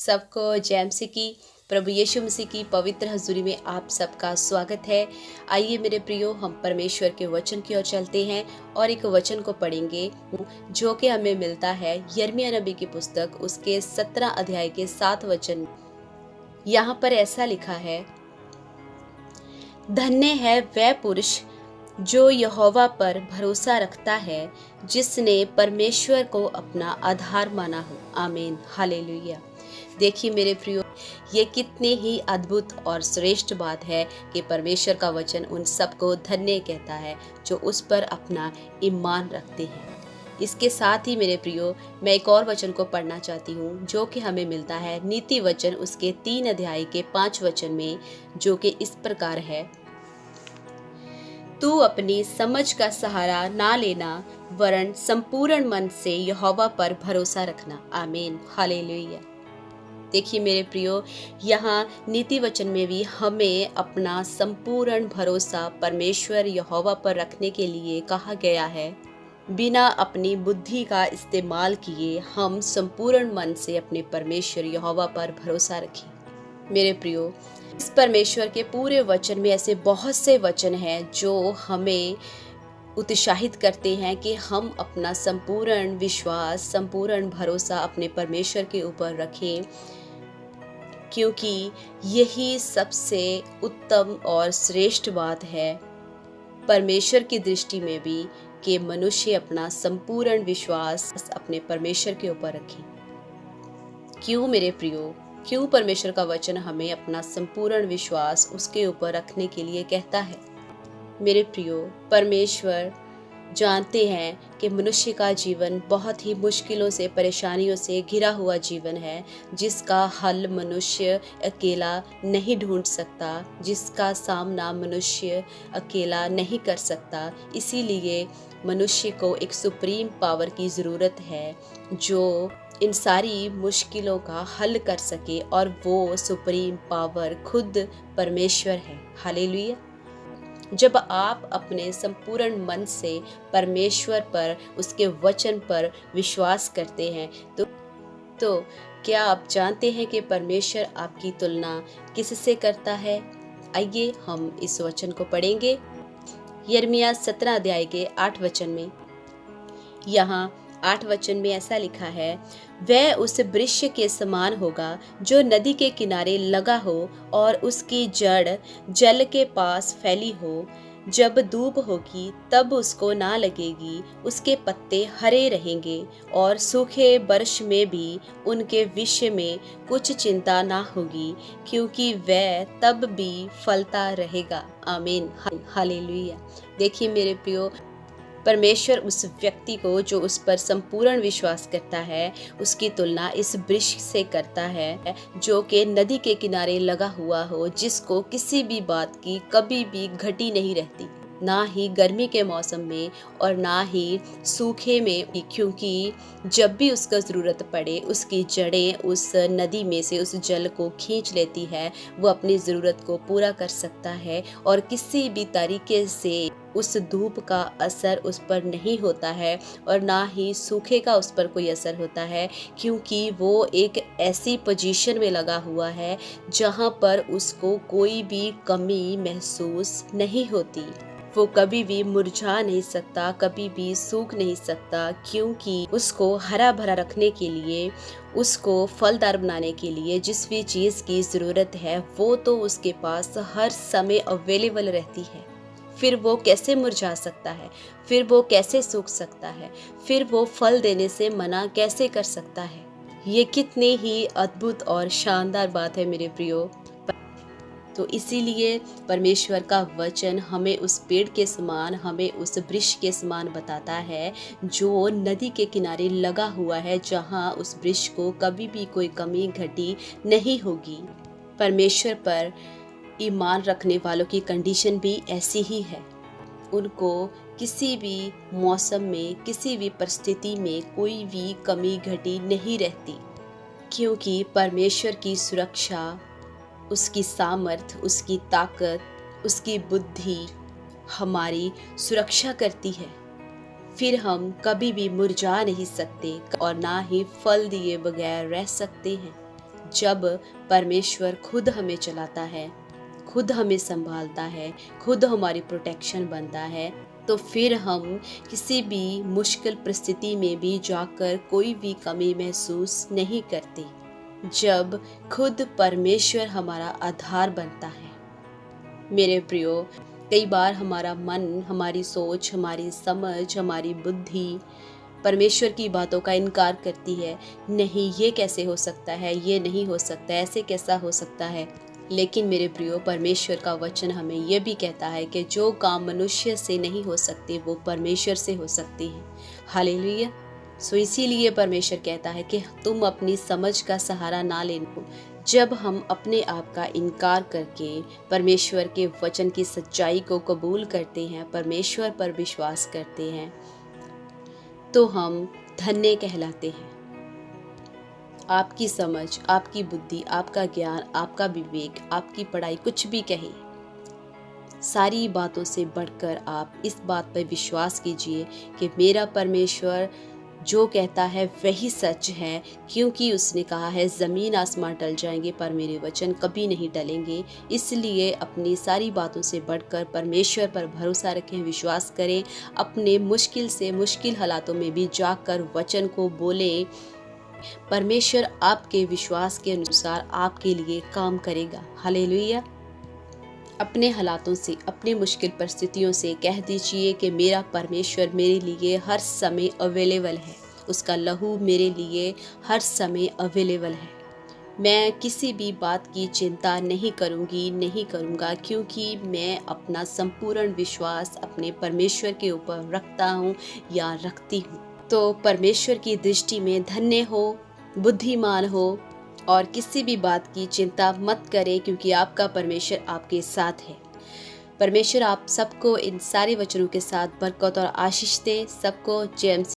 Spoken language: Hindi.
सबको जय मसीह की, प्रभु यीशु मसीह की पवित्र हजूरी में आप सबका स्वागत है। आइए मेरे प्रियो, हम परमेश्वर के वचन की ओर चलते हैं और एक वचन को पढ़ेंगे जो कि हमें मिलता है यिर्मयाह नबी की पुस्तक उसके 17 अध्याय के 7 वचन। यहाँ पर ऐसा लिखा है, धन्य है वह पुरुष जो यहोवा पर भरोसा रखता है, जिसने परमेश्वर को अपना आधार माना हो। आमीन, हालेलुया। देखिए मेरे प्रियो, ये कितने ही अद्भुत और श्रेष्ठ बात है कि परमेश्वर का वचन उन सबको धन्य कहता है जो उस पर अपना ईमान रखते हैं। इसके साथ ही मेरे प्रियो, मैं एक और वचन को पढ़ना चाहती हूँ जो कि हमें मिलता है नीति वचन उसके 3 अध्याय के 5 वचन में, जो कि इस प्रकार है, तू अपनी समझ का सहारा ना लेना, वरन संपूर्ण मन से यहोवा पर भरोसा रखना। आमीन, हालेलुया। देखिए मेरे प्रियो, यहाँ नीति वचन में भी हमें अपना संपूर्ण भरोसा परमेश्वर यहोवा पर रखने के लिए कहा गया है। बिना अपनी बुद्धि का इस्तेमाल किए हम संपूर्ण मन से अपने परमेश्वर यहोवा पर भरोसा रखें। मेरे प्रियो, इस परमेश्वर के पूरे वचन में ऐसे बहुत से वचन हैं जो हमें उत्साहित करते हैं कि हम अपना संपूर्ण विश्वास, संपूर्ण भरोसा अपने परमेश्वर के ऊपर रखें, क्योंकि यही सबसे उत्तम और श्रेष्ठ बात है परमेश्वर की दृष्टि में भी, कि मनुष्य अपना संपूर्ण विश्वास अपने परमेश्वर के ऊपर रखे। क्यों मेरे प्रियो, क्यों परमेश्वर का वचन हमें अपना संपूर्ण विश्वास उसके ऊपर रखने के लिए कहता है? मेरे प्रियो, परमेश्वर जानते हैं कि मनुष्य का जीवन बहुत ही मुश्किलों से, परेशानियों से घिरा हुआ जीवन है, जिसका हल मनुष्य अकेला नहीं ढूंढ सकता, जिसका सामना मनुष्य अकेला नहीं कर सकता। इसीलिए मनुष्य को एक सुप्रीम पावर की ज़रूरत है जो इन सारी मुश्किलों का हल कर सके, और वो सुप्रीम पावर खुद परमेश्वर है। हालेलुया। जब आप अपने संपूर्ण मन से परमेश्वर पर, उसके वचन पर विश्वास करते हैं तो क्या आप जानते हैं कि परमेश्वर आपकी तुलना किससे करता है? आइए हम इस वचन को पढ़ेंगे यिर्मयाह 17 अध्याय के 8 वचन में। यहाँ 8 वचन में ऐसा लिखा है, वह उस वृक्ष के समान होगा जो नदी के किनारे लगा हो और उसकी जड़ जल के पास फैली हो। जब धूप होगी तब उसको ना लगेगी, उसके पत्ते हरे रहेंगे और सूखे वर्ष में भी उनके विषय में कुछ चिंता ना होगी, क्योंकि वह तब भी फलता रहेगा। आमीन, हालेलुया। देखिए मेरे प्रियो, परमेश्वर उस व्यक्ति को जो उस पर संपूर्ण विश्वास करता है, उसकी तुलना इस वृक्ष से करता है जो कि नदी के किनारे लगा हुआ हो, जिसको किसी भी बात की कभी भी घटी नहीं रहती, ना ही गर्मी के मौसम में और ना ही सूखे में, क्योंकि जब भी उसका ज़रूरत पड़े उसकी जड़ें उस नदी में से उस जल को खींच लेती है। वो अपनी ज़रूरत को पूरा कर सकता है और किसी भी तरीके से उस धूप का असर उस पर नहीं होता है और ना ही सूखे का उस पर कोई असर होता है, क्योंकि वो एक ऐसी पोजीशन में लगा हुआ है जहाँ पर उसको कोई भी कमी महसूस नहीं होती। वो कभी भी मुरझा नहीं सकता, कभी भी सूख नहीं सकता, क्योंकि उसको हरा भरा रखने के लिए, उसको फलदार बनाने के लिए जिस भी चीज़ की ज़रूरत है वो तो उसके पास हर समय अवेलेबल रहती है। फिर वो कैसे मुरझा सकता है? फिर वो कैसे सूख सकता है? फिर वो फल देने से मना कैसे कर सकता है? ये कितने ही अद्भुत और शानदार बात है मेरे प्रियो। तो इसीलिए परमेश्वर का वचन हमें उस पेड़ के समान, हमें उस वृक्ष के समान बताता है जो नदी के किनारे लगा हुआ है, जहाँ उस वृक्ष को कभी भी कोई कमी घटी नहीं होगी। परमेश्वर पर ईमान रखने वालों की कंडीशन भी ऐसी ही है। उनको किसी भी मौसम में, किसी भी परिस्थिति में कोई भी कमी घटी नहीं रहती, क्योंकि परमेश्वर की सुरक्षा, उसकी सामर्थ, उसकी ताकत, उसकी बुद्धि हमारी सुरक्षा करती है। फिर हम कभी भी मुरझा नहीं सकते और ना ही फल दिए बगैर रह सकते हैं। जब परमेश्वर खुद हमें चलाता है, खुद हमें संभालता है, खुद हमारी प्रोटेक्शन बनता है, तो फिर हम किसी भी मुश्किल परिस्थिति में भी जाकर कोई भी कमी महसूस नहीं करते। जब खुद परमेश्वर हमारा आधार बनता है। मेरे प्रियो, कई बार हमारा मन, हमारी सोच, हमारी समझ, हमारी बुद्धि परमेश्वर की बातों का इनकार करती है। नहीं, ये कैसे हो सकता है, ये नहीं हो सकता, ऐसे कैसा हो सकता है। लेकिन मेरे प्रियो, परमेश्वर का वचन हमें यह भी कहता है कि जो काम मनुष्य से नहीं हो सकते वो परमेश्वर से हो सकते हैं। हालेलुया। सो इसीलिए परमेश्वर कहता है कि तुम अपनी समझ का सहारा ना लेना। जब हम अपने आप का इनकार करके परमेश्वर के वचन की सच्चाई को कबूल करते हैं, परमेश्वर पर विश्वास करते हैं, तो हम धन्य कहलाते हैं। आपकी समझ, आपकी बुद्धि, आपका ज्ञान, आपका विवेक, आपकी पढ़ाई कुछ भी कहे, सारी बातों से बढ़कर आप इस बात पर विश्वास कीजिए कि मेरा परमेश्वर जो कहता है वही सच है, क्योंकि उसने कहा है ज़मीन आसमान टल जाएंगे पर मेरे वचन कभी नहीं टलेंगे। इसलिए अपनी सारी बातों से बढ़कर परमेश्वर पर भरोसा रखें, विश्वास करें। अपने मुश्किल से मुश्किल हालातों में भी जाकर वचन को बोलें। परमेश्वर आपके विश्वास के अनुसार आपके लिए काम करेगा। हालेलुया। अपने हालातों से, अपने मुश्किल परिस्थितियों से कह दीजिए कि मेरा परमेश्वर मेरे लिए हर समय अवेलेबल है, उसका लहू मेरे लिए हर समय अवेलेबल है। मैं किसी भी बात की चिंता नहीं करूँगी, नहीं करूँगा, क्योंकि मैं अपना संपूर्ण विश्वास अपने परमेश्वर के ऊपर रखता हूँ या रखती हूँ। तो परमेश्वर की दृष्टि में धन्य हो, बुद्धिमान हो और किसी भी बात की चिंता मत करें, क्योंकि आपका परमेश्वर आपके साथ है। परमेश्वर आप सबको इन सारे वचनों के साथ बरकत और आशीष दे। सबको जय